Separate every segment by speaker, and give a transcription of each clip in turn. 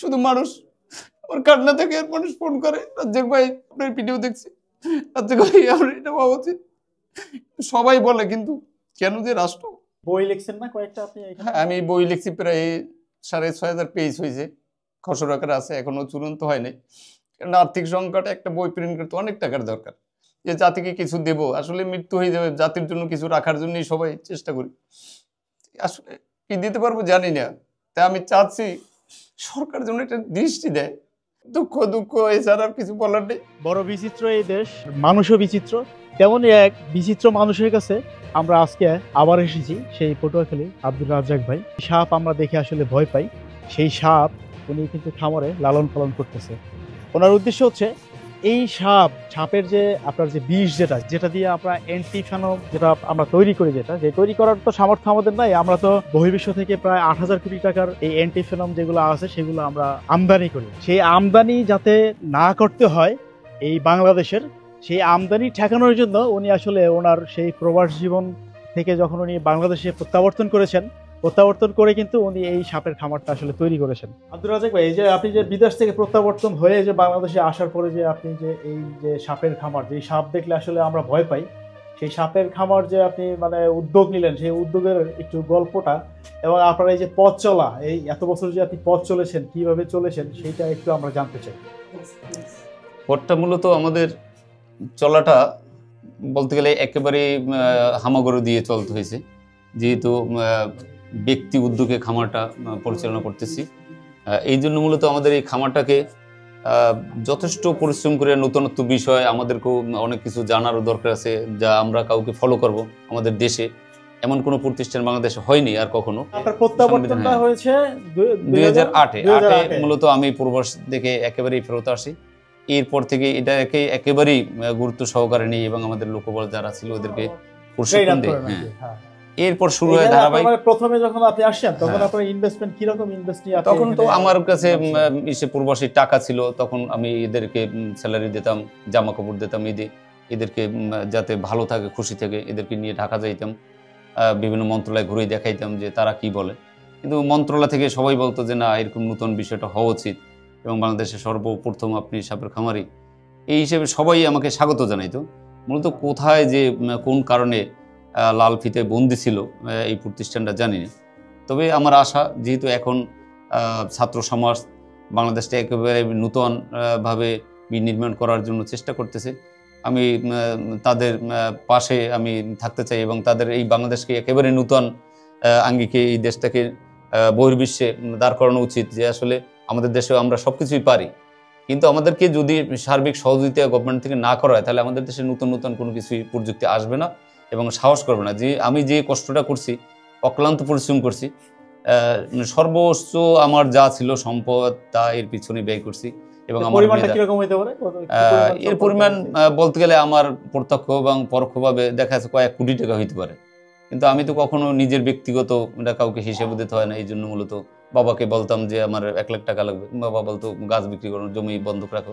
Speaker 1: শুধু মানুষ আমার কান্না থেকে মানুষ ফোন করে, রাজ্জাক ভাই আপনার ভিডিও দেখছি, রাজ্জাক ভাই আমার এটা হওয়া উচিত। সবাই বলে, কিন্তু কেন যে রাষ্ট্র।
Speaker 2: বই লিখছেন না কয়েকটা আপনি?
Speaker 1: আমি বই লিখছি, প্রায় 6,500 পেজ হয়েছে, খসড় আকারে আছে, এখনো চূড়ান্ত হয়নি। কারণ আর্থিক সংকটে একটা বই প্রিন্ট করতে অনেক টাকার দরকার। যে জাতিকে কিছু দেব, আসলে মৃত্যু হয়ে যাবে, জাতির জন্য কিছু রাখার জন্যই সবাই চেষ্টা করি। আসলে কি দিতে পারবো জানি না, তাই আমি চাচ্ছি সরকার যেন এটা দৃষ্টি দেয়। দুঃখ দুঃখ এছাড়া কিছু বলার নেই।
Speaker 2: বড় বিচিত্র এই দেশ, মানুষও বিচিত্র, তেমনই এক বিচিত্র মানুষের কাছে আমরা আজকে আবার এসেছি, সেই পটুয়াখালী আব্দুর রাজ্জাক ভাই। সাপ আমরা দেখে আসলে ভয় পাই, সেই সাপ উনি কিন্তু খামারে লালন পালন করতেছে। ওনার উদ্দেশ্য হচ্ছে এই সাপের যে আপনার যে বিষ যেটা দিয়ে আমরা অ্যান্টিভেনম যেটা আমরা তৈরি করি, যে তৈরি করার তো সামর্থ্য আমাদের নাই। আমরা তো বহির্বিশ্ব থেকে প্রায় 8,000 কোটি টাকার এই অ্যান্টিভেনম যেগুলো আছে সেগুলো আমরা আমদানি করি। সেই আমদানি যাতে না করতে হয় এই বাংলাদেশের, সেই আমদানি ঠেকানোর জন্য উনি আসলে ওনার সেই প্রবাস জীবন থেকে যখন উনি বাংলাদেশে প্রত্যাবর্তন করে কিন্তু উনি এই সাপের খামারটা আসলে তৈরি করেছেন। আব্দুর রাজ্জাক ভাই, এই যে আপনি যে বিদেশ থেকে প্রত্যাবর্তন হয়ে যে বাংলাদেশে আসার পরে যে আপনি যে এই যে সাপের খামার, যে সাপ দেখলে আসলে আমরা ভয় পাই, সেই সাপের খামার যে আপনি মানে উদ্যোগ নিলেন, সেই উদ্যোগের একটু গল্পটা এবং আপনার এই যে পথ চলা, এই এত বছর যে আপনি পথ চলেছেন, কিভাবে চলেছেন, সেইটা একটু আমরা জানতে চাই।
Speaker 1: পথটা মূলত আমাদের চলাটা বলতে গেলে একেবারে হামাগুড়ি দিয়ে চলতে হয়েছে, যেহেতু ব্যক্তি উদ্যোগে খামারটা পরিচালনা করতেছি। এই জন্য মূলত আমাদের এই খামারটাকে যথেষ্ট পরিশ্রম করে নতুনত্ব বিষয় আমাদেরকেও অনেক কিছু জানারও দরকার আছে, যা আমরা কাউকে ফলো করব। আমাদের দেশে এমন কোনো প্রতিষ্ঠান বাংলাদেশে হয়নি আর কখনো।
Speaker 2: প্রত্যাবর্তনটা হয়েছে
Speaker 1: 2008-এ মূলত আমি প্রবাস থেকে একেবারেই ফেরত আসি। এরপর থেকে এটাকে একেবারেই গুরুত্ব সহকারে নিই এবং আমাদের লোকবল যারা ছিল ওদেরকে প্রশিক্ষণ দিই। এরপর শুরু হয় ধারাবাহিক।
Speaker 2: প্রথমে যখন আপনি আসেন তখন আপনার ইনভেস্টমেন্ট কি রকম ইনভেস্ট নিয়ে?
Speaker 1: তখন তো আমার কাছে প্রবাসী টাকা ছিল, তখন আমি এদেরকে স্যালারি দিতাম, জামা কাপড় দিতাম, এদেরকে যাতে ভালো থাকে, খুশি থাকে, এদেরকে নিয়ে ঢাকা যাইতাম, বিভিন্ন মন্ত্রণালয় ঘুরে দেখাইতাম যে তারা কি বলে। কিন্তু মন্ত্রণালয় থেকে সবাই বলতো যে না, এরকম নতুন বিষয়টা হওয়া উচিত এবং বাংলাদেশে সর্বপ্রথম আপনি সাপের খামারি, এই হিসেবে সবাই আমাকে স্বাগত জানাইতো। মূলত কোথায় যে কোন কারণে লাল ফিতে বন্দি ছিল এই প্রতিষ্ঠানটা জানি না। তবে আমার আশা, যেহেতু এখন ছাত্র সমাজ বাংলাদেশটা একেবারে নূতনভাবে বিনির্মাণ করার জন্য চেষ্টা করতেছে, আমি তাদের পাশে আমি থাকতে চাই এবং তাদের এই বাংলাদেশকে একেবারে নূতন আঙ্গিকে এই দেশটাকে বহির্বিশ্বে দাঁড় করানো উচিত। যে আসলে আমাদের দেশেও আমরা সব কিছুই পারি, কিন্তু আমাদেরকে যদি সার্বিক সহযোগিতা গভর্নমেন্ট থেকে না করা হয়, তাহলে আমাদের দেশে নতুন নতুন কোনো কিছুই প্রযুক্তি আসবে না এবং সাহস করবে না। যে আমি যে কষ্টটা করছি, অক্লান্ত পরিশ্রম করছি, সর্বোচ্চ আমার যা ছিল সম্পদ তা এর পিছনে ব্যয় করছি এবং এর পরিমাণ বলতে গেলে আমার প্রত্যক্ষ এবং পরোক্ষভাবে দেখা যাচ্ছে কয়েক কোটি টাকা হইতে পারে। কিন্তু আমি তো কখনো নিজের ব্যক্তিগত এটা কাউকে হিসেবে দিতে হয় না। এই জন্য মূলত বাবাকে বলতাম যে আমার 1 লাখ টাকা লাগবে, বাবা বলতো গাছ বিক্রি করো, জমি বন্ধক রাখো,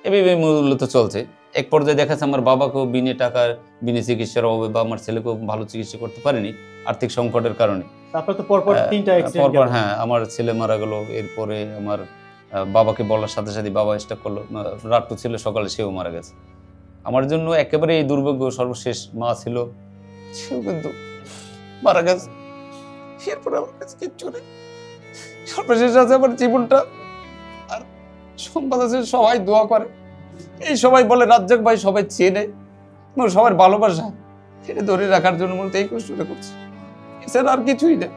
Speaker 1: এভাবে মূলত চলছে। এক পর্যায়ে দেখা যাচ্ছে আমার বাবাকেও বিনা টাকার বিনা চিকিৎসার অভাবে বা আমার ছেলেকেও ভালো চিকিৎসা করতে পারিনি আর্থিক সংকটের কারণে। পরপর হ্যাঁ, আমার ছেলে মারা গেল। এরপরে আমার বাবাকে বলার সাথে সাথে বাবা স্ট্রোক করলো, রাতটু ছিল, সকালে সেও মারা গেছে। আমার জন্য একেবারে এই দুর্ভাগ্য। সর্বশেষ মা ছিল, সেও কিন্তু মারা গেছে। এরপরে আমার কাছে কিচ্ছু নেই, সর্বশেষ আছে আমার জীবনটা। আর সম্পদ আছে, সবাই দোয়া করে, এই সবাই বলে রাজ্জাক ভাই সবাই চেনে, সবার ভালোবাসা এটা ধরে রাখার জন্য মূলত এই কষ্টটা করছি, এছাড়া আর কিছুই না।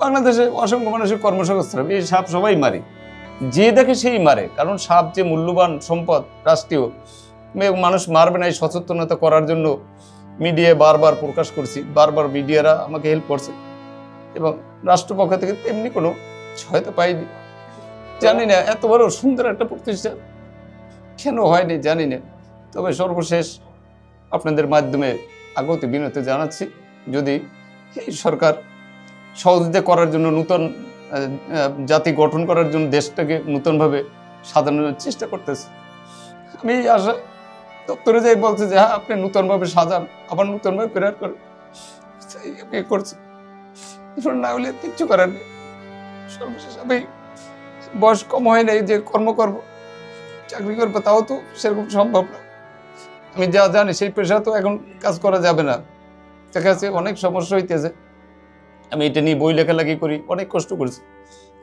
Speaker 1: বাংলাদেশে অসংখ্য মানুষের কর্মসংস্থান, এই সাপ সবাই মারে, যে দেখে সেই মারে, কারণ সাপ যে মূল্যবান সম্পদ রাষ্ট্রীয়, মানুষ মারবে না এই সচেতনতা করার জন্য মিডিয়ায় বারবার প্রকাশ করছি, বারবার মিডিয়ারা আমাকে হেল্প করছে এবং রাষ্ট্রপক্ষ থেকে তেমনি কোনো সহায়তা পাইনি। জানি না এত বড় সুন্দর একটা প্রতিষ্ঠান কেন হয়নি, জানি না। তবে সর্বশেষ আপনাদের মাধ্যমে আগত বিনতি জানাচ্ছি, যদি এই সরকার সহযোগিতা করার জন্য, নতুন জাতি গঠন করার জন্য, দেশটাকে নতুনভাবে সাজানোর চেষ্টা করতেছে, আমি এই আশা দপ্তরে যাই বলছে যে হ্যাঁ আপনি নতুনভাবে সাজান, আবার নতুনভাবে প্রেয়ার করেন, করছি।
Speaker 3: না হলে কিচ্ছু করার নেই। সর্বশেষ আমি বয়স কম হয় নাই যে কর্ম করব, চাকরি করবো, তাও তো সেরকম সম্ভব না। আমি যা জানি সেই পেশা তো এখন কাজ করা যাবে না, দেখা যাচ্ছে অনেক সমস্যা হইতেছে। আমি এটা নিয়ে বই লেখালেখি করি, অনেক কষ্ট করছি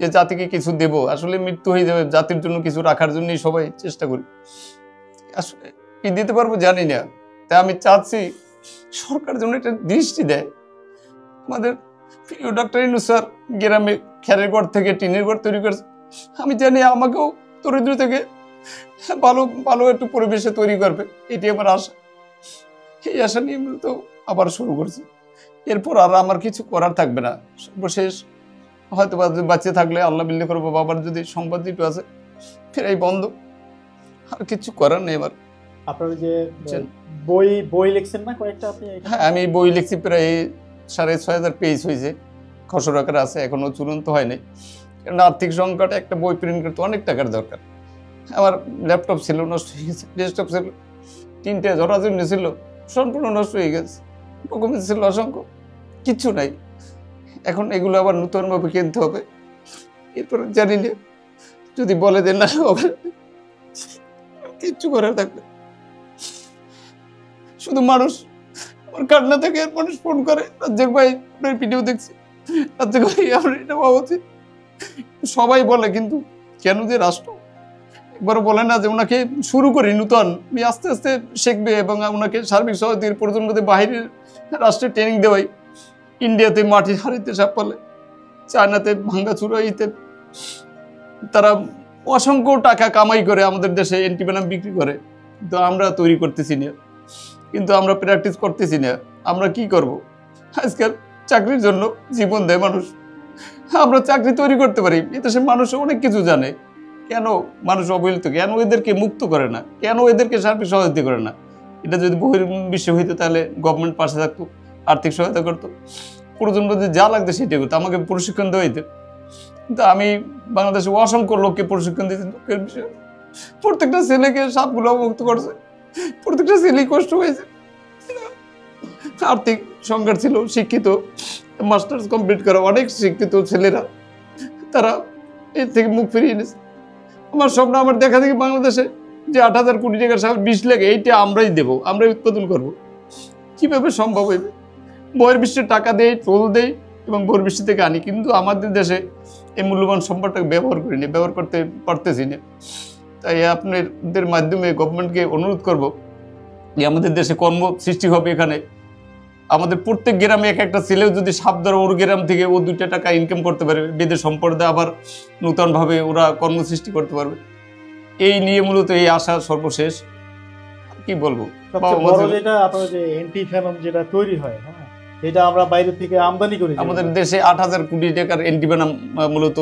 Speaker 3: যে জাতিকে কিছু দেব, আসলে মৃত্যু হয়ে যাবে, জাতির জন্য কিছু রাখার জন্যই সবাই চেষ্টা করি। আসলে কি দিতে পারবো জানি না, তাই আমি চাচ্ছি সরকার যেন এটা দৃষ্টি দেয়। আমাদের প্রিয় ডক্টর ইউনূস স্যার গ্রামে খেরের ঘর থেকে টিনের ঘর তৈরি করেছে, আমি জানি আমাকেও দরিদ্র থেকে ভালো ভালো একটু পরিবেশে তৈরি করবে, এটি আমার আশা। এই আশা নিয়ে তো আবার শুরু করছি, এরপর আর আমার কিছু করার থাকবে না। সর্বশেষ হয়তো বাঁচিয়ে থাকলে আল্লাহ বিল্লি করবো, বাবার যদি সম্পদ দুটো আছে ফেরাই বন্ধ, আর কিছু করার নেই আমার।
Speaker 2: আপনার যে বই বই লিখছেন না কয়েকটা আপনি?
Speaker 3: হ্যাঁ, আমি বই লিখছি, প্রায় 6,500 পেজ হয়েছে, খসড়া আকারে আছে, এখনো চূড়ান্ত হয়নি। কারণ আর্থিক সংকটে একটা বই প্রিন্ট করতে অনেক টাকার দরকার। আমার ল্যাপটপ ছিল, নষ্ট হয়ে গেছে, ডেস্কটপ ছিল, 3টে জরাজীর্ণ ছিল, সম্পূর্ণ নষ্ট হয়ে গেছে, ডকুমেন্ট ছিল অসংখ্য, কিচ্ছু নাই। এখন এগুলো আবার নতুনভাবে কিনতে হবে। এরপর জানি না, যদি বলে দেন না হবে, কিচ্ছু করার থাকবে। শুধু মানুষ আমার কান্না থেকে মানুষ ফোন করে, রাজ্জাক ভাই আপনার ভিডিও দেখছি, রাজ্জাক ভাই আমার এটা হওয়া উচিত। সবাই বলে, কিন্তু কেন যে রাষ্ট্র একবারও বলে না যে ওনাকে শুরু করি নূতন, উনি আস্তে আস্তে শিখবে এবং ওনাকে সার্বিক সহায়তার প্রয়োজনমধ্যে বাহিরের রাষ্ট্রে ট্রেনিং দেওয়াই। ইন্ডিয়াতে মাটি হারিতে সাপ পালে, চায়নাতে ভাঙ্গা চুরাইতে তারা অসংখ্য টাকা কামাই করে আমাদের দেশে অ্যান্টিভেনাম বিক্রি করে, কিন্তু আমরা তৈরি করতেছি না, কিন্তু আমরা প্র্যাকটিস করতেছি না। আমরা কি করব? আজকাল চাকরির জন্য জীবন দেয় মানুষ, আমরা চাকরি তৈরি করতে পারি, এদেশে মানুষ অনেক কিছু জানে, কেন মানুষ অবহেলিত, কেন এদেরকে মুক্ত করে না, কেন এদেরকে সার্বিক সহায়তা করে না? এটা যদি বহির্বিশ্বে হইতো তাহলে গভর্নমেন্ট পাশে থাকতো, আর্থিক সহায়তা করতো, প্রয়োজন বোধে যা লাগতো সেটাই করতো, আমাকে প্রশিক্ষণ দেওয়া হইতো। কিন্তু আমি বাংলাদেশে অসংখ্য লোককে প্রশিক্ষণ দিয়েছি দুঃখের বিষয়, প্রত্যেকটা ছেলেকে সাপগুলো মুক্ত করছে, প্রত্যেকটা ছেলেই কষ্ট হয়েছে, আর্থিক সংকট ছিল। শিক্ষিত মাস্টার্স কমপ্লিট করা অনেক শিক্ষিত ছেলেরা তারা এর থেকে মুখ ফিরিয়ে এনেছে। আমার স্বপ্ন, আমার দেখা দেখি বাংলাদেশে যে 8,000 কোটি টাকার সাথে 20 লাখ, এইটা আমরাই দেবো, আমরাই উৎপাদন করব। কিভাবে সম্ভব হইবে? বহির্বিশ্বে টাকা দেয়, টোল দেয় এবং বহির্বিশ্ব থেকে আনি, কিন্তু আমাদের দেশে এই মূল্যবান সম্পদটাকে ব্যবহার করিনি, ব্যবহার করতে পারতেছি না। তাই আপনাদের মাধ্যমে গভর্নমেন্টকে অনুরোধ করব যে আমাদের দেশে কর্ম সৃষ্টি হবে। এখানে আমাদের প্রত্যেক গ্রামে এক একটা ছেলেও যদি সাপ ধরে, ওর গ্রাম থেকে ও 2টা টাকা ইনকাম করতে পারবে, বেদের সম্পদে আবার নূতনভাবে ওরা কর্ম সৃষ্টি করতে পারবে। এই নিয়ে মূলত এই আশা। সর্বশেষ কি বলবো,
Speaker 2: যেটা আপনার যে অ্যান্টিভেনম যেটা তৈরি হয়, হ্যাঁ, এটা আমরা বাইরে থেকে আমদানি করি।
Speaker 3: আমাদের দেশে 8,000 কোটি টাকার অ্যান্টিভেনম মূলত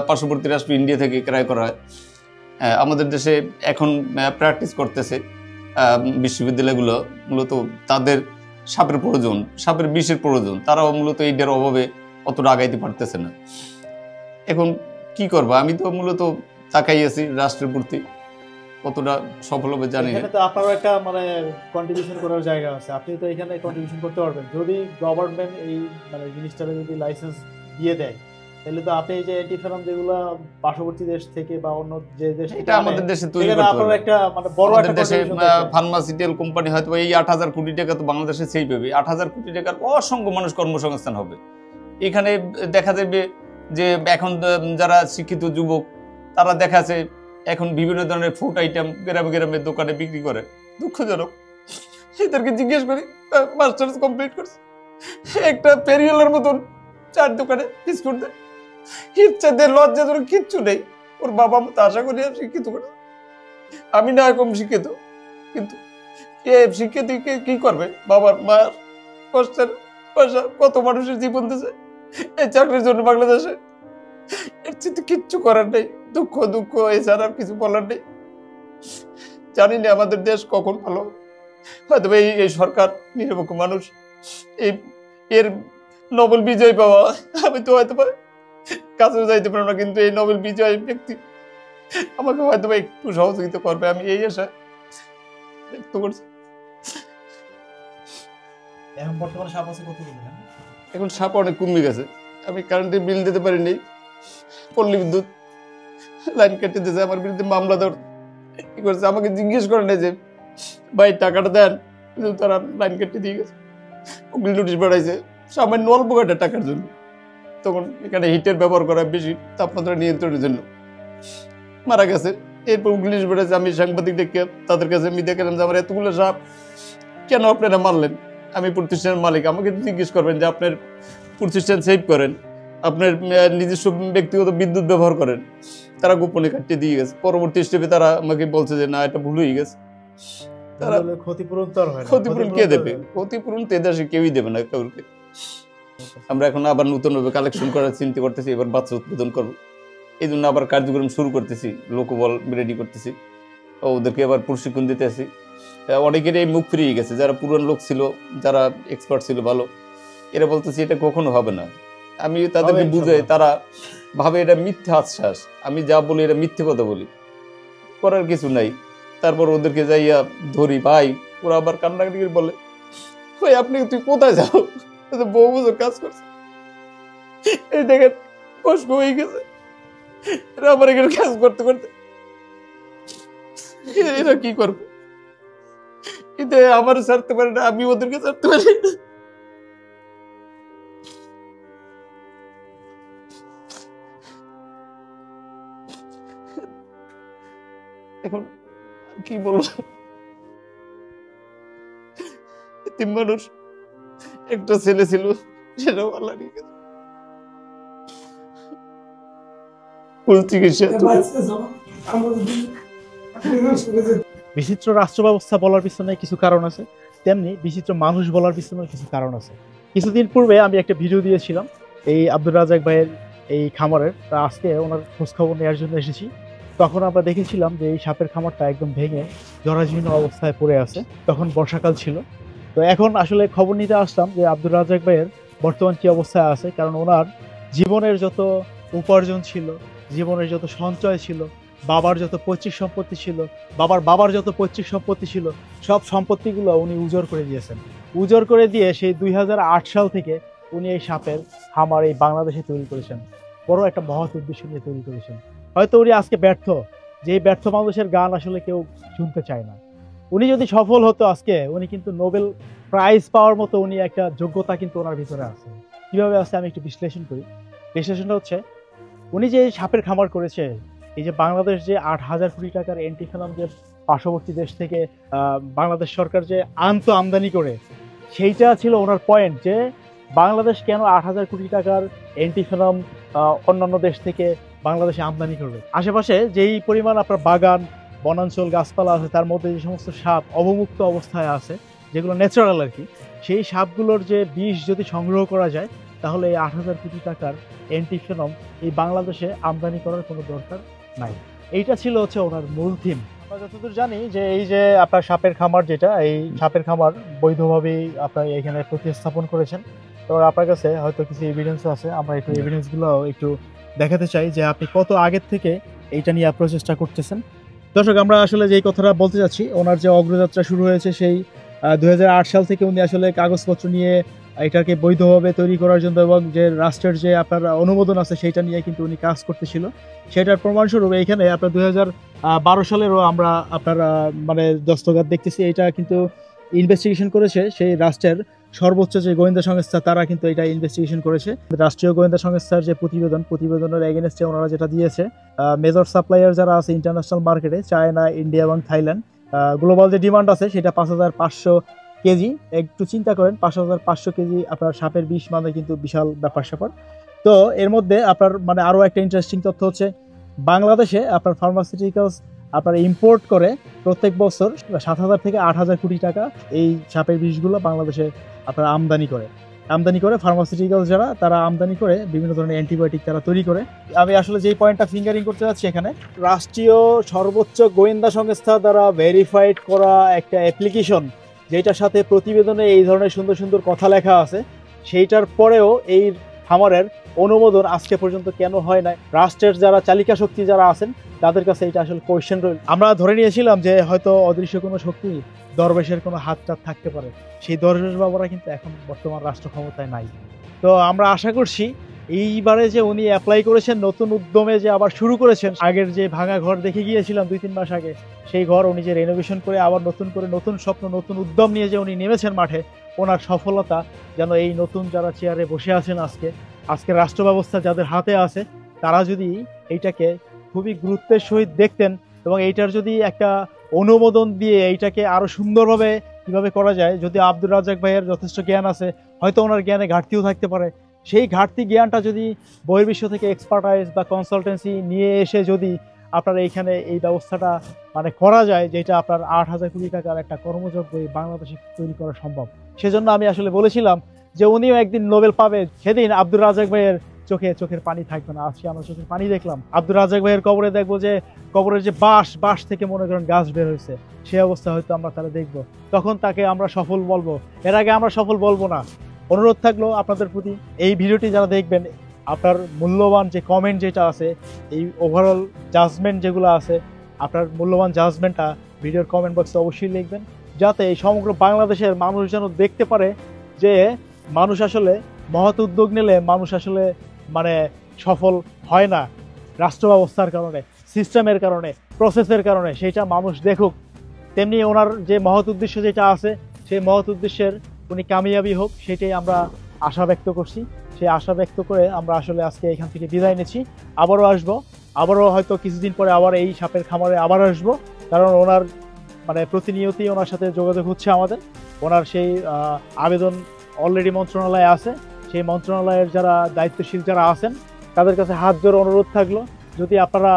Speaker 3: পার্শ্ববর্তী রাষ্ট্র ইন্ডিয়া থেকে ক্রয় করা হয়। আমাদের দেশে এখন প্র্যাকটিস করতেছে বিশ্ববিদ্যালয়গুলো, মূলত তাদের সাপের প্রয়োজন, সাপের বিষের প্রয়োজন, তারাও মূলত এইটার অভাবে অতটা আগাইতে পারতেছে না। এখন কি করবো, আমি তো মূলত তাকাই আছি রাষ্ট্রের প্রতি, কতটা সফল হবে জানি না।
Speaker 2: তো আপনারও একটা মানে কন্ট্রিবিউশন করার জায়গা আছে, আপনি তো এখানে কন্ট্রিবিউশন করতে পারবেন যদি গভর্নমেন্ট এই মানে জিনিসটাকে যদি লাইসেন্স দিয়ে দেয়, তাহলে তো আপনি যে অ্যান্টিভেনম যেগুলো পার্শ্ববর্তী দেশ থেকে বা অন্য যে দেশ,
Speaker 3: এটা আমাদের দেশে তৈরি করতে হবে।
Speaker 2: একটা মানে বড় একটা
Speaker 3: দেশে ফার্মাসিউটিক্যাল কোম্পানি হয়তো এই 8,000 কোটি টাকা তো বাংলাদেশে সেই পাবে। 8,000 কোটি টাকার অসংখ্য মানুষ কর্মসংস্থান হবে। এখানে দেখা যাবে যে এখন যারা শিক্ষিত যুবক, তারা দেখা যাচ্ছে এখন বিভিন্ন ধরনের ফুড আইটেম গ্রামে গ্রামে দোকানে বিক্রি করে। দুঃখজনক, এদেরকে জিজ্ঞেস করি, মাস্টার্স কমপ্লিট করছে, একটা পেরিওলার মতন 4 দোকানে বিস্কুট দেয়, ইচ্ছাদের লজ্জাজনক কিচ্ছু নেই। ওর বাবা মতো আশা করি শিক্ষিত করে, আমি না কম শিক্ষিত, কিন্তু শিক্ষিত কি করবে? বাবার মার কষ্টের পয়সা কত মানুষের জীবন দিয়েছে এই চাকরির জন্য বাংলাদেশে, এর চেয়ে কিচ্ছু করার নেই। দুঃখ দুঃখ এছাড়া কিছু বলার নেই। জানি না আমাদের দেশ কখন ভালো, হয়তো এই সরকার নিরপেক্ষ মানুষ, এর নোবেল বিজয় পাওয়া, আমি তো হয়তো কাছে যাইতে পারবো না, কিন্তু এই নোবেল বিজয় ব্যক্তি আমাকে হয়তো একটু সহযোগিতা করবে, আমি এই আশা ব্যক্ত করছি।
Speaker 2: এখন বর্তমানে সাপ আছে কতগুলো?
Speaker 3: এখন সাপ অনেক কমে গেছে, আমি কারেন্টের বিল দিতে পারিনি, পল্লী বিদ্যুৎ লাইন কেটে দিয়েছে, আমার বিরুদ্ধে মামলা দেওয়ার কি করেছে, আমাকে জিজ্ঞেস করে নাই যে ভাই টাকাটা দেন, কিন্তু তারা লাইন কেটে দিয়ে গেছে, উকিল নোটিশ বাড়াইছে সামান্য অল্প কয়টা টাকার জন্য। তখন এখানে হিটের ব্যবহার করা বেশি, তাপমাত্রা নিয়ন্ত্রণের জন্য মারা গেছে। এরপর উকিল নোটিশ বাড়াইছে, আমি সাংবাদিক ডেকে তাদের কাছে আমি দেখালাম যে আমার এতগুলো সাপ কেন আপনারা মারলেন, আমি প্রতিষ্ঠানের মালিক, আমাকে জিজ্ঞেস করবেন যে আপনার প্রতিষ্ঠান সেভ করেন, আপনার নিজস্ব ব্যক্তিগত বিদ্যুৎ ব্যবহার করেন। তারা গোপনে কাটিয়ে দিয়ে গেছে। পরবর্তী স্টেপে তারা আমাকে বলছে যে না, এটা ভুল হয়ে গেছে। তারা
Speaker 2: ক্ষতিপূরণ তো আর হয় না।
Speaker 3: ক্ষতিপূরণ কে দেবে? ক্ষতিপূরণ তো এদেশে কেউই দেবে না কাউকে। আমরা এখন আবার নতুনভাবে কালেকশন করার চিন্তা করতেছি, এবার বাচ্চা উৎপাদন করবো, এই জন্য আবার কার্যক্রম শুরু করতেছি, লোকবল রেডি করতেছি, ওদেরকে আবার প্রশিক্ষণ দিতেছি। অনেকের এই মুখ ফিরিয়ে গেছে, যারা পুরান লোক ছিল, যারা এক্সপার্ট ছিল ভালো, এরা বলতেছি এটা কখনো হবে না। আমি তাদেরকে বুঝাই, তারা ভাবে এটা মিথ্যা আশ্বাস, আমি যা বলি এটা মিথ্যে কথা বলি, করার কিছু নাই। তারপর ওদেরকে যাইয়া ধরি, ভাই ওরা আবার কান্নাকাটি করে বলে, ভাই আপনি তুই কোথায় যাও, বহু বছর কাজ করছে, এই দেখেন কষ্ট হয়ে গেছে, এরা আবার এখানে কাজ করতে করতে এরা কি করবে? কিন্তু আমার ছাড়তে পারে না, আমি ওদেরকে ছাড়তে পারি না। এখন কি বলবো, তিন মানুষ, একটা ছেলে ছিল, সেটাও আল্লাহ নিয়ে গেছে। ফুল চিকিৎসা।
Speaker 2: বিচিত্র রাষ্ট্র ব্যবস্থা বলার পিছনে কিছু কারণ আছে, তেমনি বিচিত্র মানুষ বলার পিছনে কিছু কারণ আছে। কিছুদিন পূর্বে আমি একটা ভিডিও দিয়েছিলাম এই আব্দুর রাজ্জাক ভাইয়ের এই খামারের, তা আজকে ওনার খোঁজখবর নেওয়ার জন্য এসেছি। তখন আমরা দেখেছিলাম যে এই সাপের খামারটা একদম ভেঙে জরাজীর্ণ অবস্থায় পড়ে আছে, তখন বর্ষাকাল ছিল। তো এখন আসলে খবর নিতে আসলাম যে আব্দুর রাজ্জাক ভাইয়ের বর্তমান কি অবস্থায় আছে, কারণ ওনার জীবনের যত উপার্জন ছিল, জীবনের যত সঞ্চয় ছিল, বাবার যত পৈতৃক সম্পত্তি ছিল, বাবার যত পৈতৃক সম্পত্তি ছিল, সব সম্পত্তিগুলো উনি উজাড় করে দিয়েছেন। উজাড় করে দিয়ে সেই 2008 সাল থেকে উনি এই সাপের খামার এই বাংলাদেশে তৈরি করেছেন, বড় একটা মহৎ উদ্দেশ্য নিয়ে তৈরি করেছেন। হয়তো উনি আজকে ব্যর্থ, যে ব্যর্থ মানুষের গান আসলে কেউ শুনতে চায় না। উনি যদি সফল হতো আজকে, উনি কিন্তু নোবেল প্রাইজ পাওয়ার মতো উনি একটা যোগ্যতা কিন্তু ওনার ভিতরে আছে। কিভাবে আছে আমি একটু বিশ্লেষণ করি। বিশ্লেষণটা হচ্ছে, উনি যে সাপের খামার করেছে, এই যে বাংলাদেশ যে 8,000 কোটি টাকার অ্যান্টিভেনম যে পার্শ্ববর্তী দেশ থেকে বাংলাদেশ সরকার যে আমদানি করে, সেইটা ছিল ওনার পয়েন্ট, যে বাংলাদেশ কেন 8,000 কোটি টাকার অ্যান্টিভেনম অন্যান্য দেশ থেকে বাংলাদেশে আমদানি করবে। আশেপাশে যেই পরিমাণ আপনার বাগান, বনাঞ্চল, গাছপালা আছে, তার মধ্যে যে সমস্ত সাপ অবমুক্ত অবস্থায় আছে, যেগুলো ন্যাচারাল আর কি, সেই সাপগুলোর যে বিষ যদি সংগ্রহ করা যায়, তাহলে এই 8,000 কোটি টাকার অ্যান্টিভেনম এই বাংলাদেশে আমদানি করার কোনো দরকার নাই। এইটা ছিল হচ্ছে ওনার মূল থিম। আমরা যতদূর জানি যে এই যে আপনার সাপের খামার, যেটা এই সাপের খামার বৈধভাবেই আপনার এখানে প্রতিস্থাপন করেছেন। তো আপনার কাছে হয়তো কিছু এভিডেন্স আছে, আমরা একটু এভিডেন্সগুলো একটু দেখাতে চাই যে আপনি কত আগের থেকে এইটা নিয়ে প্রচেষ্টা করতেছেন। দর্শক, আমরা আসলে যেই কথাটা বলতে যাচ্ছি, ওনার যে অগ্রযাত্রা শুরু হয়েছে সেই 2008 সাল থেকে উনি আসলে কাগজপত্র নিয়ে এটাকে বৈধভাবে তৈরি করার জন্য, এবং যে রাষ্ট্রের যে আপনার অনুমোদন আছে সেইটা নিয়ে কিন্তু উনি কাজ করতেছিল। সেটার প্রমাণস্বরূপ এইখানে আপনার 2012 সালেরও আমরা আপনার মানে দস্তখত দেখতেছি। এটা কিন্তু ইনভেস্টিগেশন করেছে সেই রাষ্ট্রের সর্বোচ্চ যে গোয়েন্দা সংস্থা, তারা কিন্তু এটা ইনভেস্টিগেশন করেছে। রাষ্ট্রীয় গোয়েন্দা সংস্থার যে প্রতিবেদনের এগেনস্টে ওনারা যেটা দিয়েছে, মেজর সাপ্লায়ার যারা আছে ইন্টারন্যাশনাল মার্কেটে, চায়না, ইন্ডিয়া এবং থাইল্যান্ড, গ্লোবাল যে ডিমান্ড আছে সেটা 5,500 কেজি। একটু চিন্তা করেন, 5,500 কেজি আপনার সাপের বিষ মানে কিন্তু বিশাল ব্যাপার স্যাপার। তো এর মধ্যে আপনার মানে আরও একটা ইন্টারেস্টিং তথ্য হচ্ছে, বাংলাদেশে আপনার ফার্মাসিউটিক্যালস আপনার ইম্পোর্ট করে প্রত্যেক বছর 7,000 থেকে 8,000 কোটি টাকা এই সাপের বিষগুলো বাংলাদেশে আপনার আমদানি করে ফার্মাসিউটিক্যালস যারা, তারা আমদানি করে বিভিন্ন ধরনের অ্যান্টিবায়োটিক তারা তৈরি করে। আমি আসলে যেই পয়েন্টটা ফিঙ্গারিং করতে যাচ্ছি, এখানে রাষ্ট্রীয় সর্বোচ্চ গোয়েন্দা সংস্থা দ্বারা ভেরিফাইড করা একটা অ্যাপ্লিকেশন, যেটার সাথে প্রতিবেদনে এই ধরনের সুন্দর সুন্দর কথা লেখা আছে, সেইটার পরেও এই খামারের অনুমোদন আজকে পর্যন্ত কেন হয় না? রাষ্ট্রের যারা চালিকা শক্তি যারা আছেন, তাদের কাছে এটা আসলে কোয়েশ্চেন রইল। আমরা ধরে নিয়েছিলাম যে হয়তো অদৃশ্য কোনো শক্তি, দরবেশের কোনো হাত টাত থাকতে পারে। সেই দরবেশ বাবারা কিন্তু এখন বর্তমান রাষ্ট্র ক্ষমতায় নাই। তো আমরা আশা করছি এইবারে যে উনি অ্যাপ্লাই করেছেন, নতুন উদ্যমে যে আবার শুরু করেছেন, আগের যে ভাঙা ঘর দেখে গিয়েছিলাম 2-3 মাস আগে, সেই ঘর উনি যে রেনোভেশন করে আবার নতুন করে নতুন স্বপ্ন নতুন উদ্যম নিয়ে যে উনি নেমেছেন মাঠে, ওনার সফলতা যেন এই নতুন যারা চেয়ারে বসে আছেন আজকে রাষ্ট্র ব্যবস্থা যাদের হাতে আছে, তারা যদি এইটাকে খুবই গুরুত্বের সহিত দেখতেন এবং এইটার যদি একটা অনুমোদন দিয়ে এইটাকে আরো সুন্দরভাবে কিভাবে করা যায়, যদি আব্দুর রাজ্জাক ভাইয়ের যথেষ্ট জ্ঞান আছে, হয়তো ওনার জ্ঞানে ঘাটতিও থাকতে পারে, সেই ঘাটতি জ্ঞানটা যদি বহির্বিশ্ব থেকে এক্সপার্টাইজ বা কনসালটেন্সি নিয়ে এসে যদি আপনার এইখানে এই ব্যবস্থাটা মানে করা যায়, যেটা আপনার 8,000 কোটি টাকার একটা কর্মযোগ্য এই বাংলাদেশে তৈরি করা সম্ভব, সেজন্য আমি আসলে বলেছিলাম যে উনিও একদিন নোবেল পাবে। সেদিন আব্দুর রাজ্জাক ভাইয়ের চোখের পানি থাকবে না। আজকে আমরা চোখের পানি দেখলাম, আব্দুর রাজ্জাক ভাইয়ের কবরে দেখবো যে কবরের যে বাঁশ থেকে মনে করেন গাছ বের হয়েছে, সেই অবস্থা হয়তো আমরা তাহলে দেখবো, তখন তাকে আমরা সফল বলবো। এর আগে আমরা সফল বলবো না। অনুরোধ থাকলো আপনাদের প্রতি, এই ভিডিওটি যারা দেখবেন, আপনার মূল্যবান যে কমেন্ট যেটা আছে, এই ওভারঅল জাজমেন্ট যেগুলো আছে, আপনার মূল্যবান জাজমেন্টটা ভিডিওর কমেন্ট বক্সে অবশ্যই লিখবেন, যাতে এই সমগ্র বাংলাদেশের মানুষ যেন দেখতে পারে যে মানুষ আসলে মহৎ উদ্যোগ নিলে মানুষ আসলে মানে সফল হয় না রাষ্ট্র ব্যবস্থার কারণে, সিস্টেমের কারণে, প্রসেসের কারণে। সেইটা মানুষ দেখুক। তেমনি ওনার যে মহৎ উদ্দেশ্য যেটা আছে, সেই মহৎ উদ্দেশ্যের উনি কামিয়াবি হোক, সেটাই আমরা আশা ব্যক্ত করছি। সেই আশা ব্যক্ত করে আমরা আসলে আজকে এখান থেকে বিদায় নিচ্ছি। আবারও আসবো, আবারও হয়তো কিছুদিন পরে আবার এই সাপের খামারে আবার আসবো, কারণ ওনার মানে প্রতিনিয়তই ওনার সাথে যোগাযোগ হচ্ছে আমাদের। ওনার সেই আবেদন অলরেডি মন্ত্রণালয়ে আছে। সেই মন্ত্রণালয়ের যারা দায়িত্বশীল যারা আছেন, তাদের কাছে হাত জোড় অনুরোধ থাকলো, যদি আপনারা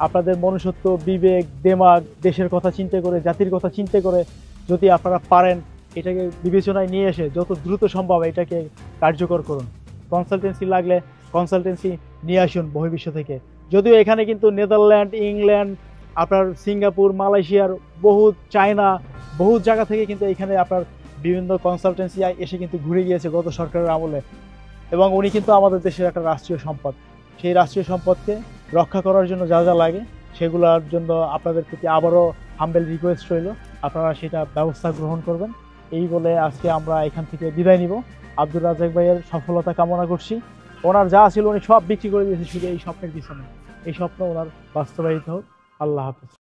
Speaker 2: আপনাদের মনুষ্যত্ব, বিবেক, দেমাগ, দেশের কথা চিন্তা করে, জাতির কথা চিন্তা করে যদি আপনারা পারেন, এটাকে বিবেচনায় নিয়ে এসে যত দ্রুত সম্ভব এটাকে কার্যকর করুন। কনসালটেন্সি লাগলে কনসালটেন্সি নিয়ে আসুন বহির্বিশ্ব থেকে। যদিও এখানে কিন্তু নেদারল্যান্ড, ইংল্যান্ড, আপনার সিঙ্গাপুর, মালয়েশিয়ার বহু, চায়না, বহু জায়গা থেকে কিন্তু এখানে আপনার বিভিন্ন কনসালটেন্সি এসে কিন্তু ঘুরে গিয়েছে গত সরকারের আমলে। এবং উনি কিন্তু আমাদের দেশের একটা রাষ্ট্রীয় সম্পদ। সেই রাষ্ট্রীয় সম্পদকে রক্ষা করার জন্য যা যা লাগে, সেগুলোর জন্য আপনাদের প্রতি আবারও হাম্বেল রিকোয়েস্ট রইল, আপনারা সেটা ব্যবস্থা গ্রহণ করবেন। এই বলে আজকে আমরা এখান থেকে বিদায় নিব। আব্দুর রাজ্জাক ভাইয়ের সফলতা কামনা করছি। ওনার যা ছিল উনি সব বিক্রি করে দিয়েছে শুধু এই স্বপ্নের পিছনে। এই স্বপ্ন ওনার বাস্তবায়িত হোক। আল্লাহ হাফেজ।